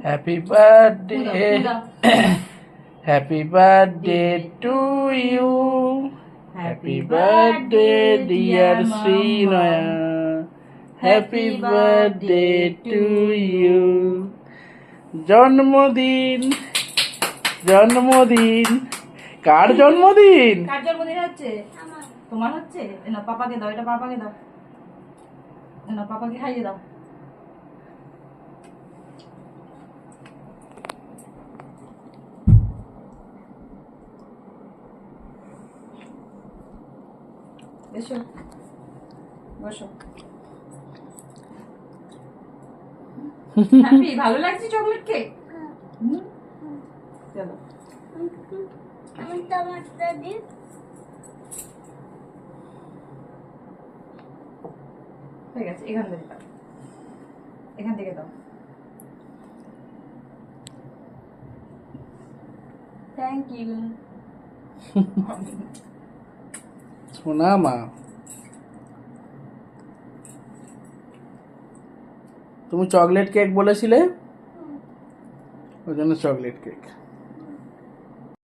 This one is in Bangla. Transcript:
Happy birthday happy birthday to you happy birthday dear Shrinaya happy birthday to you জন্মদিন জন্মদিন কার জন্মদিন? কার জন্মদিন হচ্ছে? তোমার হচ্ছে? না পাপাকে দাও, এটা পাপাকে দাও, না পাপাকে খাইয়ে দাও। এসো বসো। হ্যাপি, ভালো লাগছে চকলেট কেক? চলো আমি টমেটো দিই। ঠিক আছে, এখান থেকে দাও, এখান থেকে দাও। থ্যাংক ইউ সোনা মা, তুমি চকলেট কেক বলেছিলে, ওই জন্য চকলেট কেক।